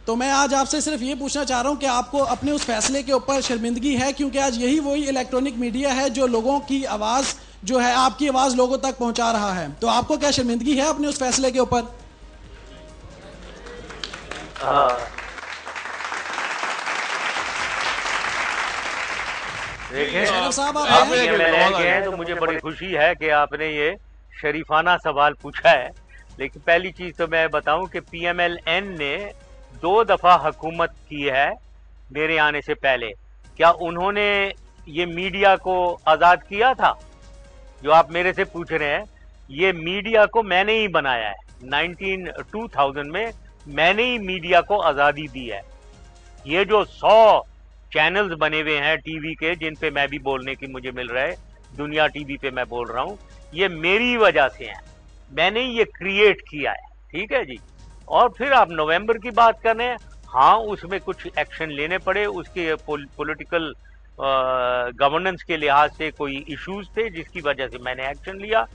Speaker 11: तो मैं आज आपसे सिर्फ ये पूछना चाह रहा हूँ कि आपको अपने उस फैसले के ऊपर शर्मिंदगी है, क्योंकि आज यही वही इलेक्ट्रॉनिक मीडिया है जो लोगों की आवाज़ जो है आपकी आवाज लोगों तक पहुंचा रहा है, तो आपको क्या शर्मिंदगी है अपने उस फैसले के ऊपर?
Speaker 2: देखिए साहब आप हैं तो मुझे बड़ी खुशी है कि आपने ये शरीफाना सवाल पूछा है। लेकिन पहली चीज तो मैं बताऊं कि PMLN ने 2 दफा हुकूमत की है मेरे आने से पहले। क्या उन्होंने ये मीडिया को आजाद किया था? जो आप मेरे से पूछ रहे हैं, ये मीडिया को मैंने ही बनाया है। 2000 में मैंने ही मीडिया को आजादी दी है। ये जो 100 चैनल्स बने हुए हैं टीवी के, जिन पे मैं भी बोलने की मुझे मिल रहा है, दुनिया टीवी पे मैं बोल रहा हूं, ये मेरी वजह से हैं। मैंने ये क्रिएट किया है, ठीक है जी। और फिर आप नवंबर की बात कर रहे हैं, हाँ उसमें कुछ एक्शन लेने पड़े, उसके पॉलिटिकल गवर्नेंस के लिहाज से कोई इश्यूज थे जिसकी वजह से मैंने एक्शन लिया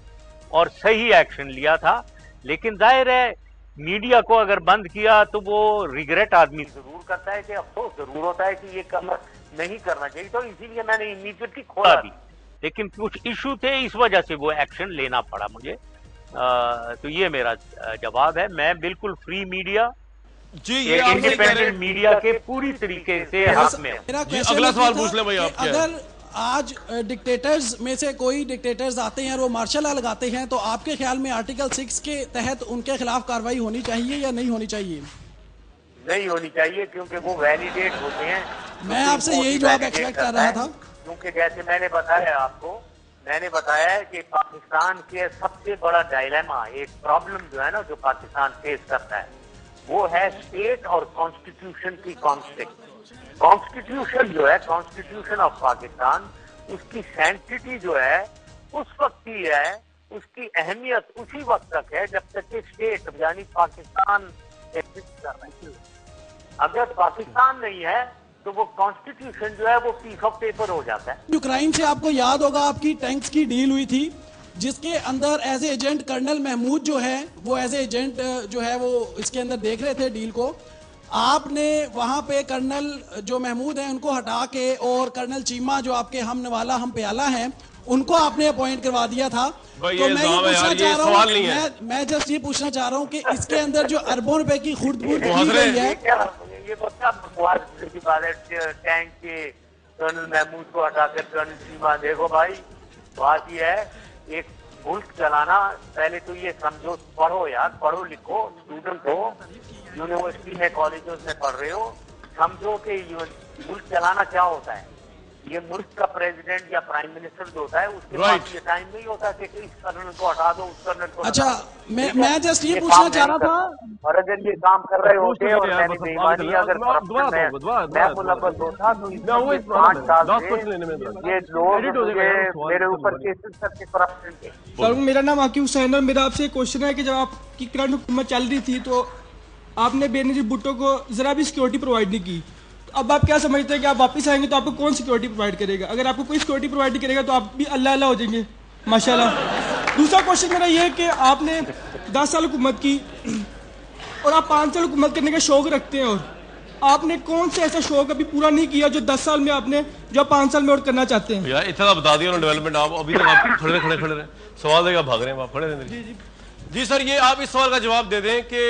Speaker 2: और सही एक्शन लिया था। लेकिन जाहिर है मीडिया को अगर बंद किया तो वो रिग्रेट आदमी जरूर करता है, कि अफसोस जरूर होता है कि ये काम नहीं करना चाहिए, तो इसीलिए मैंने इमीडिएटली खोला भी। लेकिन कुछ इशू थे, इस वजह से वो एक्शन लेना पड़ा मुझे। तो ये मेरा जवाब है। मैं बिल्कुल फ्री मीडिया
Speaker 1: जी, ये
Speaker 2: इंडिपेंडेंट मीडिया के पूरी तरीके से हक में हूं।
Speaker 1: अगला सवाल पूछ ले भाई आप।
Speaker 11: अगर आज डिक्टेटर्स में से कोई डिक्टेटर्स आते हैं और वो मार्शल लॉ लगाते हैं, तो आपके ख्याल में आर्टिकल 6 के तहत उनके खिलाफ कार्रवाई होनी चाहिए या नहीं होनी चाहिए?
Speaker 2: नहीं होनी चाहिए, क्योंकि वो वैलिडेट होते हैं।
Speaker 11: मैं आपसे यही जवाब एक्सपेक्ट कर रहा था।
Speaker 2: क्योंकि जैसे मैंने बताया आपको, मैंने बताया है कि पाकिस्तान के सबसे बड़ा डायलेमा, एक प्रॉब्लम जो है ना, जो पाकिस्तान फेस करता है, वो है स्टेट और कॉन्स्टिट्यूशन की कॉन्फ्लिक्ट। कॉन्स्टिट्यूशन जो है, कॉन्स्टिट्यूशन ऑफ पाकिस्तान, उसकी सैंक्टिटी जो है उस वक्त ही है, उसकी अहमियत उसी वक्त तक है जब तक कि स्टेट यानी पाकिस्तान एग्जिस्ट कर रही है। अगर पाकिस्तान नहीं है तो वो कॉन्स्टिट्यूशन जो है वो पीस ऑफ पेपर हो जाता है।
Speaker 11: यूक्रेन से आपको याद होगा आपकी टैंक्स की डील हुई थी, जिसके अंदर एज एजेंट कर्नल महमूद जो है वो एज एजेंट जो है वो इसके अंदर देख रहे थे डील को। आपने वहां पे कर्नल जो महमूद हैं उनको हटा के और कर्नल चीमा जो आपके हम नवाला हम प्याला हैं उनको आपने अपॉइंट करवा दिया था। तो मैं ये पूछना चाह रहा हूँ, मैं जस्ट ये पूछना चाह रहा हूँ कि इसके अंदर जो अरबों रुपए की खुर्द-बुर्द की गई है,
Speaker 2: ये की बात है। टैंक के कर्नल महमूद को हटाकर कर्नल चीमा, देखो भाई बात ये है, एक मुल्क चलाना, पहले तो ये समझो, पढ़ो यार, पढ़ो लिखो, स्टूडेंट हो, यूनिवर्सिटी में कॉलेजों में पढ़ रहे हो, समझो कि मुल्क चलाना क्या होता है। ये मुल्क का प्रेसिडेंट या प्राइम मिनिस्टर जो होता है उसके पास ये टाइम नहीं होता कि इस कर्नल को हटा दो, उस कर्नल को।
Speaker 11: अच्छा, मैं जस्ट ये पूछना चाह रहा था,
Speaker 2: और अगर ये काम कर रहे होते और मैंने बेईमानी अगर मैं मुलव्वस होता तो 5 साल से ये लोग मेरे ऊपर केसेस करके करप्शन के।
Speaker 12: सर मेरा नाम आकिब हुसैन है। मेरा आपसे एक क्वेश्चन है कि जब आपकी करंट हुकूमत चल रही थी तो आपने बेनजीर भुट्टो को जरा भी सिक्योरिटी प्रोवाइड नहीं की। अब आप क्या समझते हैं कि आप वापस आएंगे तो आपको कौन सिक्योरिटी प्रोवाइड करेगा? अगर आपको कोई सिक्योरिटी प्रोवाइड नहीं करेगा तो आप भी अल्लाह अल्लाह हो जाएंगे माशाल्लाह। दूसरा क्वेश्चन मेरा ये है कि आपने 10 साल हुकूमत की और आप 5 साल हुकूमत करने का शौक रखते हैं, और आपने कौन सा ऐसा शौक अभी पूरा नहीं किया जो 10 साल में आपने, जो आप 5 साल में और करना चाहते हैं?
Speaker 1: यार इतना बता दिया उन्होंने डेवलपमेंट, आप अभी तक आप खड़े रहे, सवाल देगा भाग रहे हैं आप, खड़े रहे। जी सर, ये आप इस सवाल का जवाब दे दें कि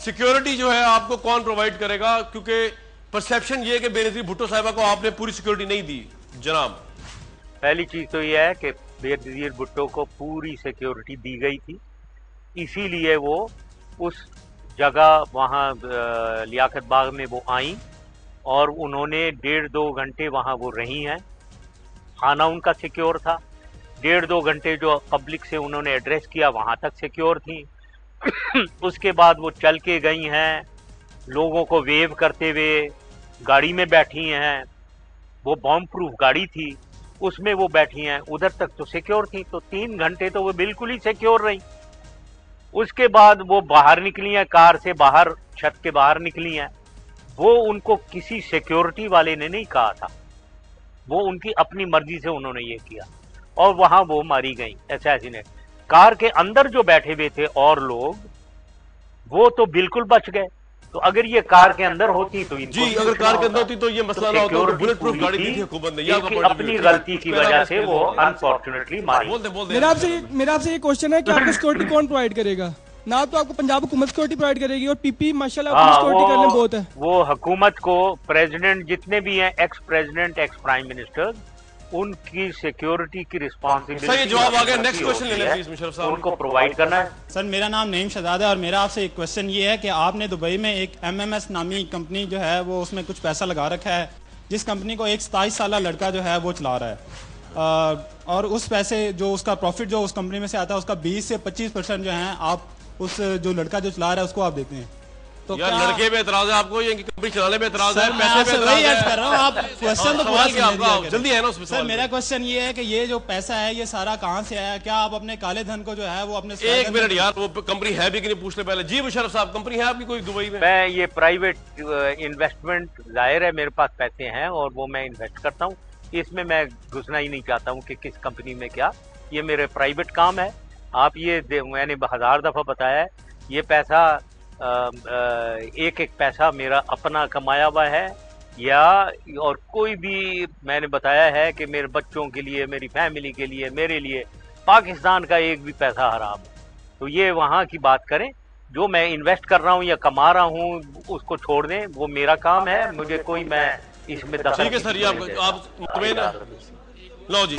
Speaker 1: सिक्योरिटी जो है आपको कौन प्रोवाइड करेगा, क्योंकि परसेप्शन ये है कि बेनजीर भुट्टो साहिबा को आपने पूरी सिक्योरिटी नहीं दी। जनाब,
Speaker 2: पहली चीज तो ये है कि बेनजीर भुट्टो को पूरी सिक्योरिटी दी गई थी, इसीलिए वो उस जगह वहां लियाकत बाग में वो आई और उन्होंने 1.5-2 घंटे वहां वो रही हैं। खाना उनका सिक्योर था, 1.5-2 घंटे जो पब्लिक से उन्होंने एड्रेस किया वहां तक सिक्योर थी। उसके बाद वो चल के गई हैं, लोगों को वेव करते हुए गाड़ी में बैठी हैं, वो बॉम्ब प्रूफ गाड़ी थी उसमें वो बैठी हैं, उधर तक तो सिक्योर थी। तो 3 घंटे तो वो बिल्कुल ही सिक्योर रही। उसके बाद वो बाहर निकली हैं, कार से बाहर, छत के बाहर निकली हैं। वो उनको किसी सिक्योरिटी वाले ने नहीं कहा था, वो उनकी अपनी मर्जी से उन्होंने ये किया और वहां वो मारी गई असैसिनेट। कार के अंदर जो बैठे हुए थे और लोग, वो तो बिल्कुल बच गए, तो अगर ये कार के अंदर होती तो
Speaker 1: जी, अगर कार के अंदर होती तो ये मसला ना होता, तो बुलेट प्रूफ गाड़ी दी थी हुकूमत ने,
Speaker 2: अपनी गलती की वजह से वो अनफॉर्चुनेटली मारी।
Speaker 12: मेरा आपसे ये क्वेश्चन है कि आपको सिक्योरिटी कौन प्रोवाइड करेगा? ना तो आपको पंजाब हुकूमत सिक्योरिटी प्रोवाइड करेगी और पीपी माशाल्लाह अपनी सिक्योरिटी करने बहुत है।
Speaker 2: वो हुकूमत को प्रेसिडेंट जितने भी हैं, ex president, ex prime minister, उनकी सिक्योरिटी की रिस्पॉन्सिबिलिटी।
Speaker 1: सही जवाब आ गया। नेक्स्ट क्वेश्चन ले लें प्लीज मुशर्रफ साहब।
Speaker 2: उनको प्रोवाइड करना है।
Speaker 13: सर मेरा नाम नईम शहजाद है और मेरा आपसे एक क्वेश्चन ये है कि आपने दुबई में एक MMS नामी कंपनी जो है वो उसमें कुछ पैसा लगा रखा है, जिस कंपनी को एक 27 साल लड़का जो है वो चला रहा है, और उस पैसे जो उसका प्रॉफिट जो उस कंपनी में से आता है उसका 20 से 25% जो है आप उस जो लड़का जो चला रहा है उसको आप देते हैं। तो
Speaker 1: यार लड़के पे एतराज है आपको, ये कंपनी चलाने में एतराज है, पैसे पे
Speaker 13: वही अर्ज कर रहा हूं, आप क्वेश्चन तो पूरा
Speaker 1: आपका जल्दी है ना उसमें।
Speaker 13: सर मेरा क्वेश्चन ये है कि ये जो पैसा है ये सारा कहां से आया? क्या आप अपने काले धन को जो है वो अपने
Speaker 1: एक मिनट यार, वो कंपनी है भी कि नहीं पूछ ले पहले। जी मुशर्रफ साहब, कंपनी है आपकी कोई दुबई में?
Speaker 2: मैं ये प्राइवेट इन्वेस्टमेंट, जाहिर है मेरे पास पैसे हैं और वो मैं इन्वेस्ट करता हूँ, इसमें मैं घुसना ही नहीं चाहता हूँ कि किस कंपनी में क्या, ये मेरे प्राइवेट काम है। आप ये मैंने 1000 दफा बताया है, ये पैसा एक एक पैसा मेरा अपना कमाया हुआ है, या और कोई भी मैंने बताया है कि मेरे बच्चों के लिए, मेरी फैमिली के लिए, मेरे लिए पाकिस्तान का एक भी पैसा हराम है। तो ये वहाँ की बात करें, जो मैं इन्वेस्ट कर रहा हूँ या कमा रहा हूँ उसको छोड़ दें, वो मेरा काम है, मुझे कोई मैं इसमें दखल।
Speaker 1: ठीक है सर, ये आप मुतमईन लो जी।